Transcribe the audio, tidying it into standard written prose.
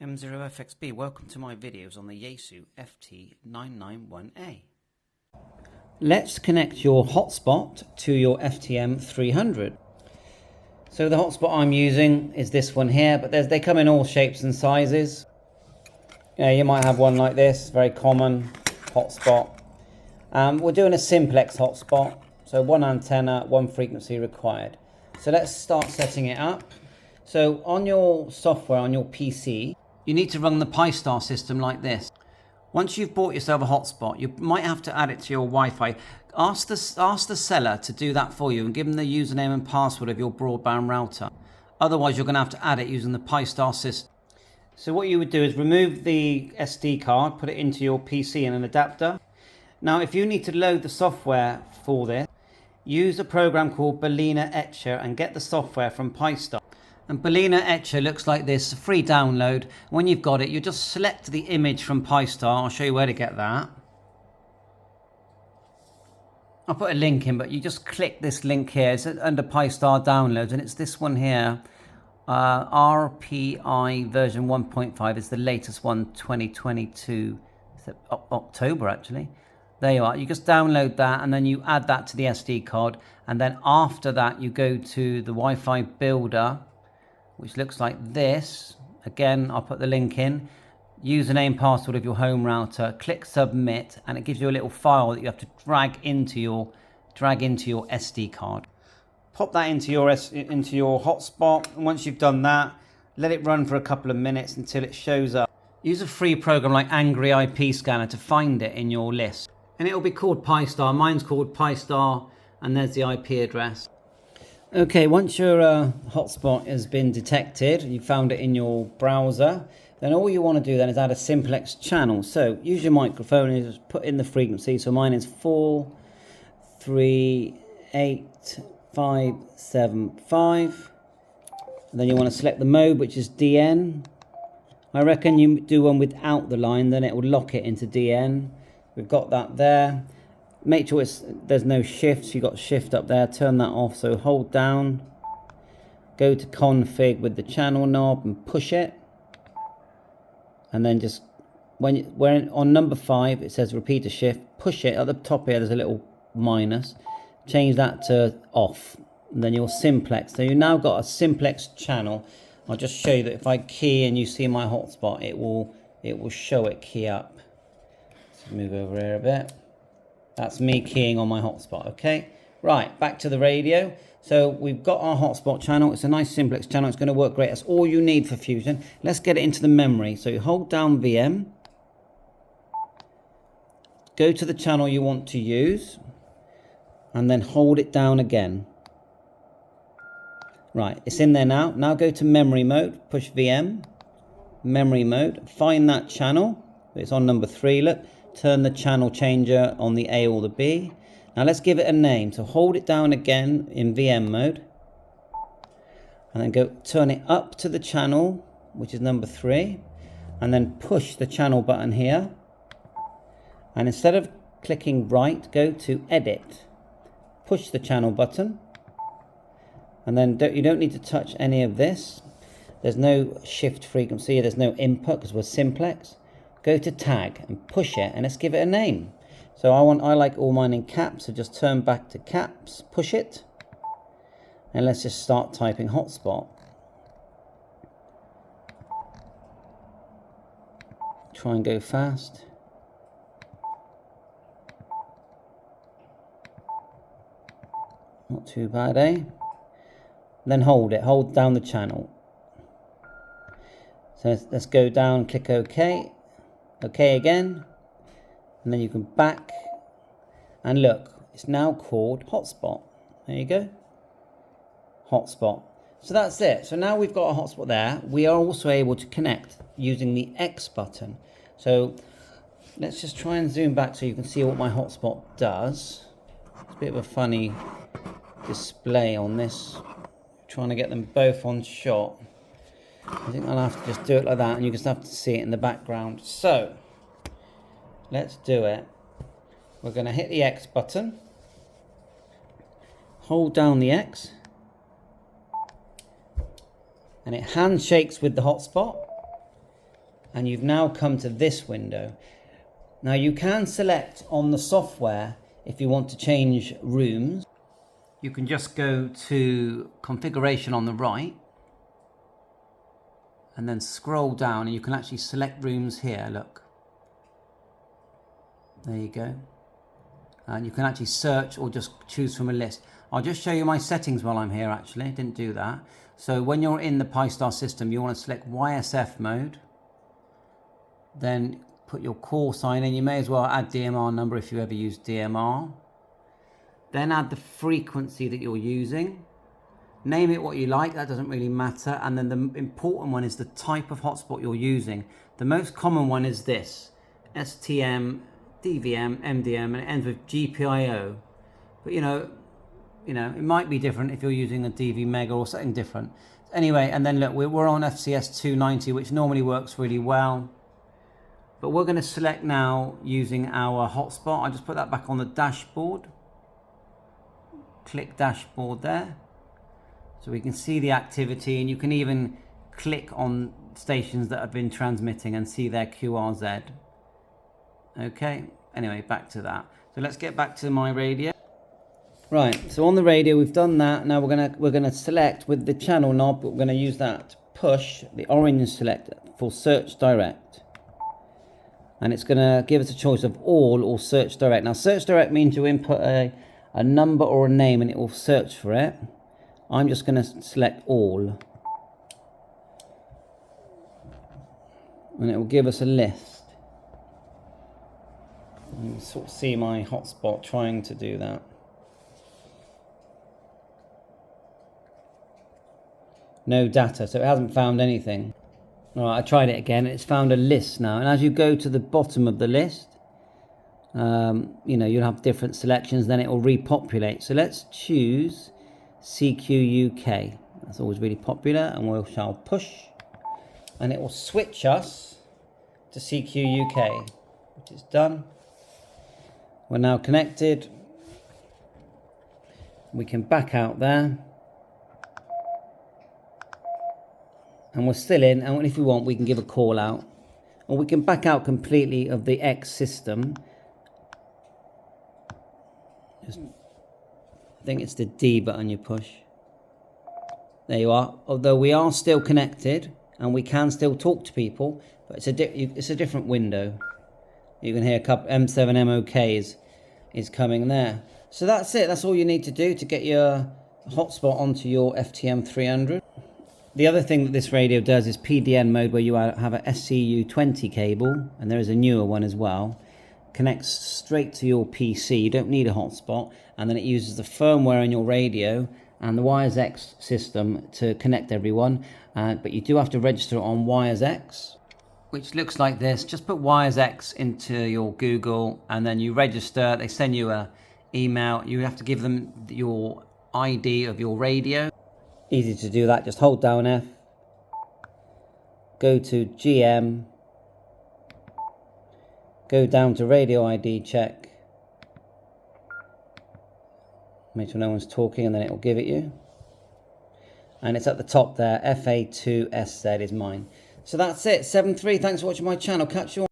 M0FXB, welcome to my videos on the YAESU FT991A. Let's connect your hotspot to your FTM-300. So the hotspot I'm using is this one here, but they come in all shapes and sizes. You might have one like this, very common hotspot. We're doing a simplex hotspot, so one antenna, one frequency required. So let's start setting it up. So on your software, on your PC, you need to run the Pi-Star system like this. Once you've bought yourself a hotspot, you might have to add it to your Wi-Fi. Ask the seller to do that for you and give them the username and password of your broadband router. Otherwise, you're going to have to add it using the Pi-Star system. So what you would do is remove the SD card, put it into your PC in an adapter. Now, if you need to load the software for this, use a program called Berliner Etcher and get the software from Pi-Star. And Berliner Etcher looks like this, a free download. When you've got it, you just select the image from Pi-Star. I'll show you where to get that. I'll put a link in, but you just click this link here. It's under Pi-Star downloads, and it's this one here. RPI version 1.5 is the latest one, 2022, October actually. There you are. You just download that and then you add that to the SD card. And then after that, you go to the Wi-Fi builder, which looks like this. Again, I'll put the link in. Username, password of your home router. Click submit, and it gives you a little file that you have to drag into your SD card. Pop that into your hotspot, and once you've done that, let it run for a couple of minutes until it shows up. Use a free program like Angry IP Scanner to find it in your list, and it'll be called Pi-Star. Mine's called Pi-Star, and there's the IP address. Okay, once your hotspot has been detected, you found it in your browser, then all you want to do then is add a Simplex channel. So use your microphone and just put in the frequency. So mine is 438.575. And then you want to select the mode, which is DN. I reckon you do one without the line, then it will lock it into DN. We've got that there. Make sure there's no shifts. You've got shift up there. Turn that off. So hold down. Go to config with the channel knob and push it. And then just when on number 5, it says repeat a shift. Push it at the top here. There's a little minus. Change that to off. And then your simplex. So you now got a simplex channel. I'll just show you that if I key and you see my hotspot, it will show it key up. Let's move over here a bit. That's me keying on my hotspot, okay? Right, back to the radio. So we've got our hotspot channel. It's a nice simplex channel. It's going to work great. That's all you need for Fusion. Let's get it into the memory. So you hold down VM. Go to the channel you want to use. And then hold it down again. Right, it's in there now. Now go to memory mode. Push VM. Memory mode. Find that channel. It's on number 3, look. Turn the channel changer on the A or the B. Now let's give it a name. So hold it down again in VM mode. And then go turn it up to the channel, which is number 3. And then push the channel button here. And instead of clicking right, go to edit. Push the channel button. And then you don't need to touch any of this. There's no shift frequency. There's no input because we're simplex. Go to tag and push it, and let's give it a name. So I like all mine in caps, so just turn back to caps, push it, and let's just start typing hotspot. Try and go fast. Not too bad, eh? Then hold down the channel. So let's go down, click OK. OK again, and then you can back, and look, it's now called hotspot. There you go, hotspot. So that's it. So now we've got a hotspot there. We are also able to connect using the X button. So let's just try and zoom back so you can see what my hotspot does. It's a bit of a funny display on this, trying to get them both on shot. I think I'll have to just do it like that, and you just have to see it in the background. So let's do it. We're going to hit the X button, hold down the X, and it handshakes with the hotspot. and you've now come to this window. Now you can select on the software if you want to change rooms. You can just go to configuration on the right and then scroll down, and you can actually select rooms here. Look, there you go. And you can actually search or just choose from a list. I'll just show you my settings while I'm here. Actually, I didn't do that. So when you're in the Pi-Star system, you want to select YSF mode, then put your call sign in. You may as well add DMR number if you ever use DMR. Then add the frequency that you're using. Name it what you like, that doesn't really matter. And then the important one is the type of hotspot you're using. The most common one is this, STM, DVM, MDM, and it ends with GPIO. But you know, it might be different if you're using a DV Mega or something different. Anyway, and then look, we're on FCS 290, which normally works really well. But we're going to select now using our hotspot. I just put that back on the dashboard. Click dashboard there. So we can see the activity, and you can even click on stations that have been transmitting and see their QRZ. Okay, anyway, back to that. So let's get back to my radio. Right, so on the radio we've done that. Now we're gonna select with the channel knob. We're gonna use that push, the orange select for search direct. And it's gonna give us a choice of all or search direct. Now search direct means you input a number or a name and it will search for it. I'm just going to select all, and it will give us a list. You can sort of see my hotspot trying to do that. No data, so it hasn't found anything. All right, I tried it again, and it's found a list now. And as you go to the bottom of the list, you'll have different selections, then it will repopulate. So let's choose CQ UK. That's always really popular, and we shall push, and it will switch us to CQ UK, which is done. We're now connected. We can back out there, and we're still in, and if we want we can give a call out, or we can back out completely of the X system. I think it's the D button you push. There you are. Although we are still connected and we can still talk to people, but it's a different window. You can hear a couple M7MOK is coming there. So that's it. That's all you need to do to get your hotspot onto your FTM-300. The other thing that this radio does is PDN mode, where you have a SCU20 cable, and there is a newer one as well. Connects straight to your PC. You don't need a hotspot, and then it uses the firmware in your radio and the YAESU system to connect everyone. But you do have to register on YAESU, which looks like this. Just put YAESU into your Google, and then you register. They send you a email. You have to give them your ID of your radio. Easy to do that. Just hold down F, go to GM, go down to radio ID check, make sure no one's talking, and then it will give it you. And it's at the top there, FA2SZ is mine. So that's it, 7.3. Thanks for watching my channel. Catch you on